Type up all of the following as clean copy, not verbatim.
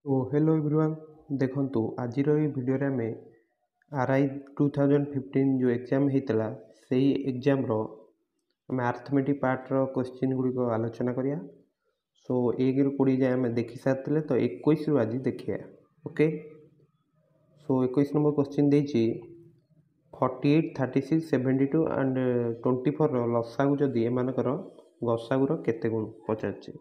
तो hello everyone देखंतु आज वीडियो रे आमे आरआई 2015 जो एग्जाम होता से एग्जाम रो आमे अर्थमेटिक पार्ट रो क्वेश्चन गुड़ी को आलोचना करिया। सो 1 ରୁ 20 जाए आमे देखि सारथिले तो 21 ରୁ आज देखिया। ओके सो 21 नंबर क्वेश्चन देछि 48 36 72 एंड 24 रो लसागु जदी एमानकर गसागु रो केते गुण पचारछि।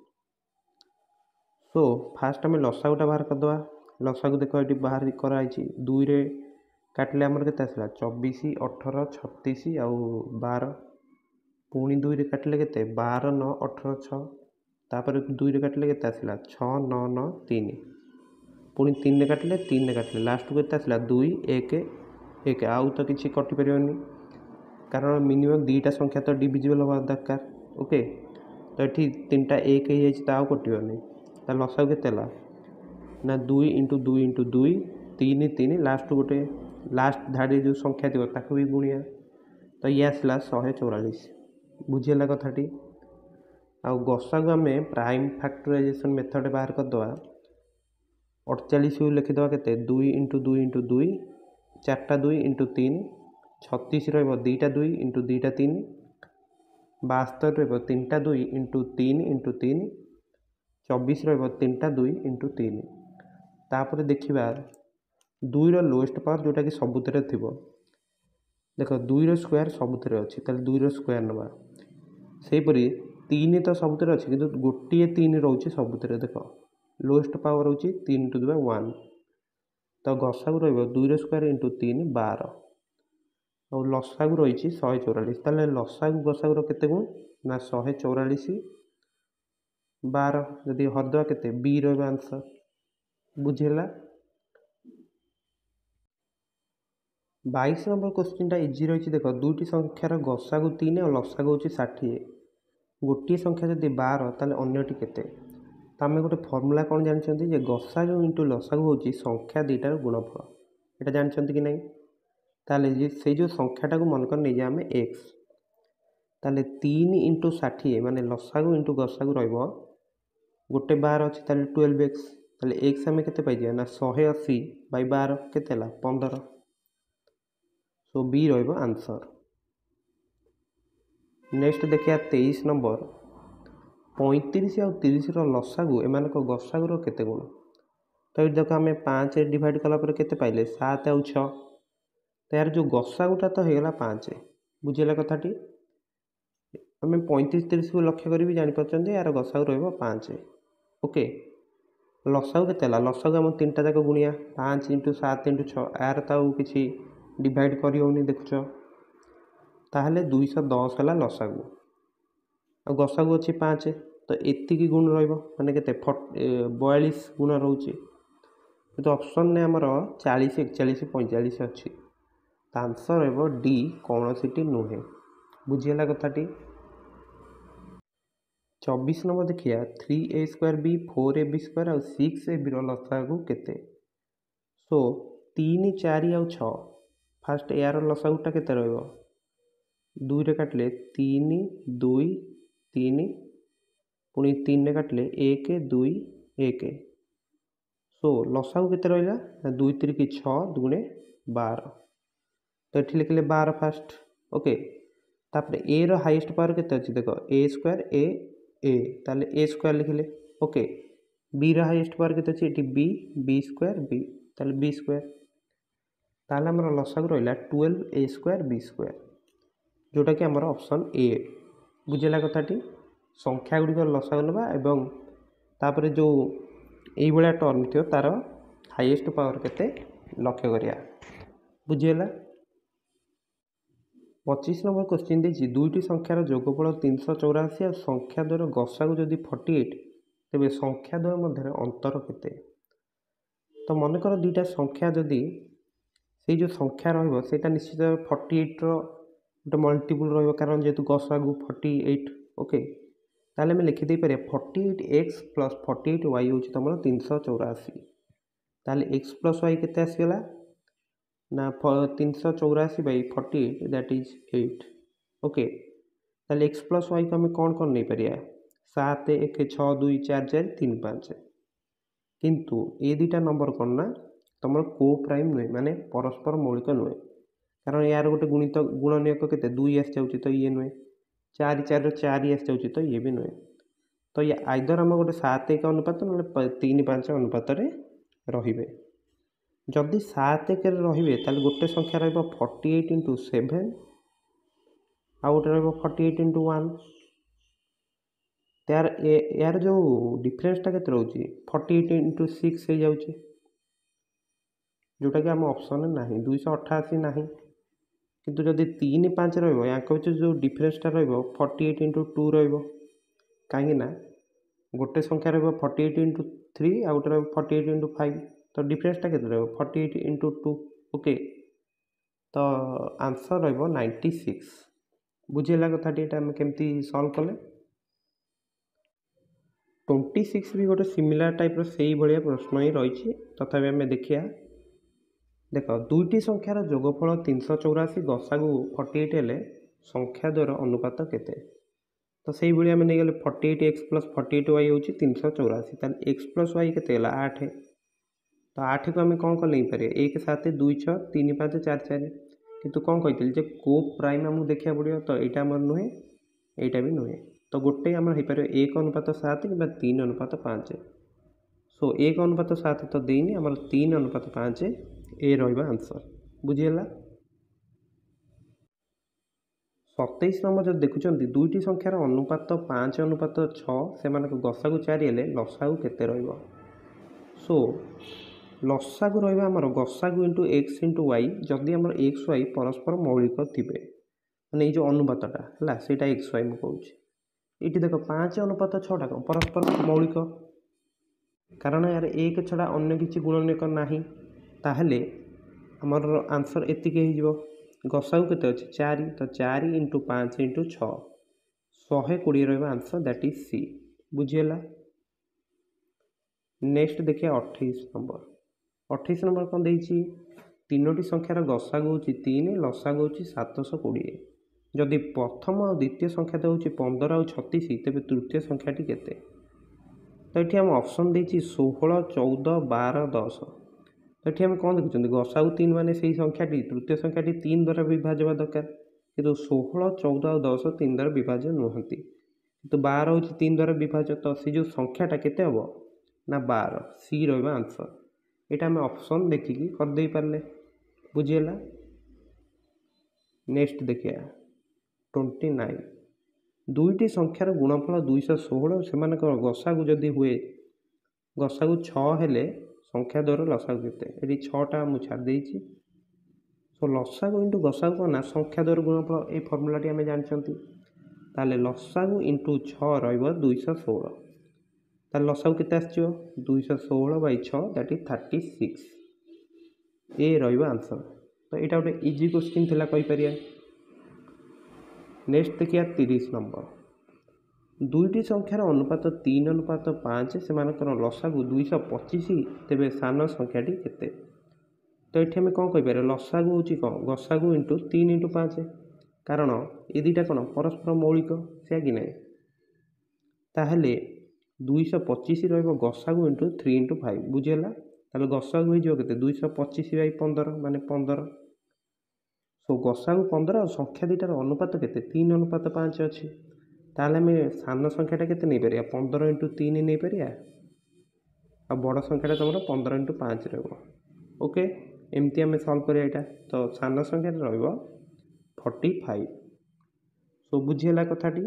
सो फास्ट आम लसागुटा बाहर करदे। लसागु देख ये बाहर कराई 2 रे काटिले आमर केते आसला 24 18 36 आउ 12 पुणी 2 रे काटिले केते 12 9 18 6 तापर 2 रे काटिले केते आसला 6 9 9 3 पुणी 3 रे काटिले लास्ट को केते आसला 2 1 1 आउ तो किसी कटि परियोनी कारण मिनिमम 2टा संख्या तो डिविजिबल होगा दरकार। ओके तो ये 3टा 1 हो जाए तो आउ कटियोनी लसागु केते ना 2 इंटू 2 इंटू 2 3 3 लास्ट गोटे लास्ट धाड़ी जो संख्या थी ताको भी गुणिया तो ये आसला 144 बुझीगला कथाटी। आ गसागु आम प्राइम फैक्टराइजेशन मेथड बाहर करदे 48 को लिखिदे केते 2 इंटू 2 इंटू 2 4टा 2 इंटू 3 36 रहीटा 2 इंटू 2टा 3 72 3टा 2 इंटू 3 इंटू 3 24 3टा 2 इंटू 3 तापर देखा 2 रो लोएस्ट पावर जोटा कि सबुत थी देख 2 रो स्क्वायर सबुत अच्छी 2 रो स्क्वायर नवा सेहीपरि 3 तो सबुत अच्छी किंतु गोटे 3 रोचे सबुत देख लोएस्ट पावर हूँ 3 टू द 1 तो गसागु रो 2 रो स्क्वायर इंटू 3 12 और लसागु रही 144 ताले लसागु गसागु रो केते गुण ना 144 12 जदि हरदे केते बी रो आंसर बुझेला। 22 नंबर क्वेश्चन टा इजी रही देख दुईटी संख्यार गसागु 3 और लसागु हूँ 60 गोटे संख्या जदि 12 ताले अन्यटी केते तो आम गोटे फर्मूला कौन जानते जे गसागु इंटू लसागु हूँ संख्या दुईटार गुणफल यहाँ जानते कि नहीं ताले से जो संख्याटा को मनकर नहीं जाए आम एक्स ताले 3 इंटू 60 माने लसागु इंटू गसागु रहिबो गोटे 12 अच्छी 12x ताले एक्स आम के पाई ना 180 बाई 12 केते 15 सो बी रहिबो आंसर। नेक्स्ट देखिए 23 नंबर 35 और 30 लसागु एम गसागुर केते गुण तो ये देख आम 5 डिवाइड कलापर केते पाइले 7 आउ 6 तो यार जो गसागुटा तो होगा 5 बुझेगा कथाटी आम 35 30 को लक्ष्य कर भी जापर यार गसागु रहिबो 5 ओके लसागु केते लसागु आम 3टा जाक गुणिया 5 इंटू 7 इंटू 6 यार तो किसी डिवाइड कर देखुच ताहले 210 है लसागु आ गसागु अच्छी 5 तो एतिकी गुण रही के 42 गुण रोचे तो ऑप्शन ने आमर 40 41 45 अच्छी तो आंसर रही डी कौन सी नुहे बुझीगला कथाटी। 24 नंबर देखिए 3a square B 4ab square और 6ab लसागु केते सो 3 4 आउ 6 फास्ट यार लसागुटा केते रहिबो 2 रे काटले 3 2 3 पुणी 3 रे काटले 1 2 1 सो लसागु केते रहिला 2 3 की 6 दुणे 12 तो ये लिखिले 12 फास्ट ओके तापर ए रो हाईएस्ट पावर केते अछि देखो ए स्क्वायर ए ताले ए स्क्वायर लिखिले ओके बी रो हाईएस्ट पावर केते अछि एटी बी बी स्क्वायर बी ताले बी स्क्वायर ताले हमर लसागु रहिला 12a स्क्वायर बी स्क्वायर जोटा कि हमर ऑप्शन ए बुझेला कथाटी संख्या गुडी लसागु नबा एवं तापर जो एई बळा टर्म थियो तार हाईएस्ट पावर केते लक्ष्य करिया बुझेला। 25 नंबर क्वेश्चन देखिए दुईटी संख्यार जोगफल 384 और संख्या द्वयर गसागु जदि 48 तेबे संख्या द्वय मध्य अंतर केते तो मनकर दुईटा संख्या जदि से जो संख्या रहिबो सेटा निश्चित 48 रो गोटे मल्टीपल रहिबो कारण जेतु गसागु 48 ओके ताले में लिखि दे पारे 48x प्लस 48y होची तमरो 384 ताले x प्लस y केते आसीगला ना 384 बाई 48 दैट इज 8 ओके ताले x प्लस y को आम कौन नहीं पारिया 7 1 6 2 4 4 3 5 किंतु ए दुटा नंबर कौन ना तुम को प्राइम नुहे माने परस्पर मौलिक नुहे कारण यार गोटे गुणित गुणनीयक के 2 आस जाऊँगी तो ये नुहे 4 4 4 आस जाऊँगी तो ये भी नुहे तो ये आइदर आम गोटे 7 1 अनुपात ना 3 5 अनुपात रे जदि 7 1 रे गोटे संख्या रही 48 × 7 आउ गोटे रही 48 × 1 यार यार जो डिफरेन्सटा के रोचे 48 × 6 हो जाऊँगी जोटा कि आम ऑप्शन ना 288 ना किंतु जदि 3 5 रही जो डिफरेन्सटा रही 48 × 2 रही गोटे संख्या रही 48 × 3 आउ गोटे रही 48 × 5 तो डिफरेन्सटा के 48 × 2 ओके तो आंसर रही 96 बुझेगा कथाटी आम केमती सल्व कले 26 भी गोटे सिमिलार टाइप से भाया प्रश्न ही रही तथापि आम देखिए देख दुईटी संख्यार जोगफल 384 गसागु 48 हेले संख्या द्वार अनुपात केते तो से भाई आम नहीं 48x + 48y हूँ 384 ताल x + y के 8 तो 8 को आम कौन कल नहीं पारे 1 7 2 6 3 5 4 4 किंतु कौन कही को प्राइम आमको देखा पड़ो तो यहाँ आम नुहे यहाँ भी नुहे तो गोटे आम हो पार 1:7 कि 3:5 सो 1:7 तो देनी आम 3:5 ए रहा आंसर बुझीगला 27 नंबर जो देखुं दुईटी संख्यार अनुपात 5:6 से गसागु 4 हेले लसागु केते रहिबो सो लसागु रहिबा हमर गसागु इंटू x इंटू y जदि हमर x y परस्पर मौलिक थिबे माने ये जो अनुपातटा है सेटा x y मु कहूछि ये देख 5:6 परस्पर मौलिक कारण यार एक छड़ा अन्य किसी गुणनीयक नाही ताहले हमर आंसर एतिक हो गसागु केते अछि 4 तो 4 × 5 × 6 120 रहा आंसर दैट इज सी बुझीगला नेक्स्ट देखिए 28 नंबर 28 नंबर कौन देछि तीनोटी संख्यार गसागु होछि 3 लसागु होछि 720 जदि प्रथम और द्वितीय संख्या होछि 15 और 36 तेबे तृतीय संख्याटी केते तो ये आम ऑप्शन देछि 16 14 12 10 तो ये आम कौन देखुं गसागु 3 माने से संख्याटी तृतीय संख्याटी 3 द्वारा विभाज्य होगा दरकार किंतु 16 14 और 10 3 द्वारा विभाज्य नुहति तो 12 हूँ 3 द्वारा विभाज्य तो सी जो संख्याटा केते हम ना 12 सी रहा आंसर यहाँ आम ऑप्शन देखिकी करदे पारे बुझीगला नेक्स्ट देखिए 29 दुईटी संख्यार गुणफल 216 से गसागु जदि हुए गसागु 6 हेले संख्या द्वारा लसागु केते ये 6टा मुझे छाड़ी सो लसागु इंटू गसागु ना संख्या द्वारा गुणफल ये फर्मुलाटी आम जानते ताले लसागु इंटू 6 रहिबो 216 ताले लसागु केते आछियो 216/6 दैट इज 36 ए रहिबो आंसर तो यहाँ गोटे इजी क्वेश्चन थिला कहि परिया नेक्स्ट देखिए 30 नंबर दुईटी संख्यार अनुपात 3:5 से लसागु 225 तेबे सान संख्याटी केते तो ये आम कौन कहीपर लसागु हूँ कौन गसागु इंटू 3 × 5 कारण ये दुटा कौन परस्पर मौलिक से कि ना ताहले 225 रहिबो गसागु इंटू 3 × 5 बुझीगला ताले गसागु हो केते 225/15 माने 15 सो गसागु 15 और संख्या दुटार अनुपात केते 3:5 अच्छी ताहले आम सान संख्याटा केते नहीं पारिया 15 × 3 नहीं पारिया आ बड़ संख्याटा तुम 15 × 5 रहिबो ओके एमती आम सल्व करिया एटा तो सान संख्याटा रहिबो 45 सो बुझीगला कथाटी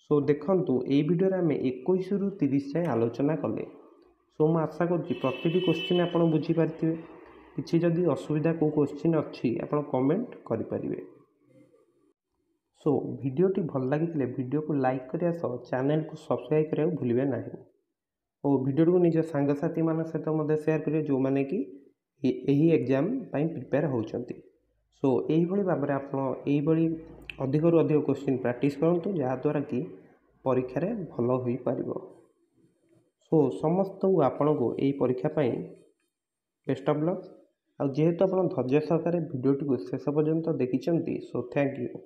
सो देखंतु ए वीडियो रे आम 21 रु 30 जाए आलोचना कले सो मैं आशा करुँची प्रति क्वेश्चन आप बुझीपारे किसी जदि असुविधा को क्वेश्चन अच्छी आप कमेंट करें सो वीडियोटी भल लगी वीडियो को लाइक करने सह चैनल को सब्सक्राइब करने को भूलिए ना और वीडियो को निज सांगसाथी मान सहित शेयर करेंगे जो मैंने कि यही एग्जाम प्रिपेयर होती सो यही भाव में आप अधिक रु अधिक क्वेश्चन प्रैक्टिस करूँ जहाँद्वारा कि परीक्षा रे भल हो पार सो समस्त को आपण को यही परीक्षा बेस्ट ऑफ लक आ जेहेतु आप धैर्य सहकार वीडियोटी को शेष पर्यंत देखी सो थैंक यू।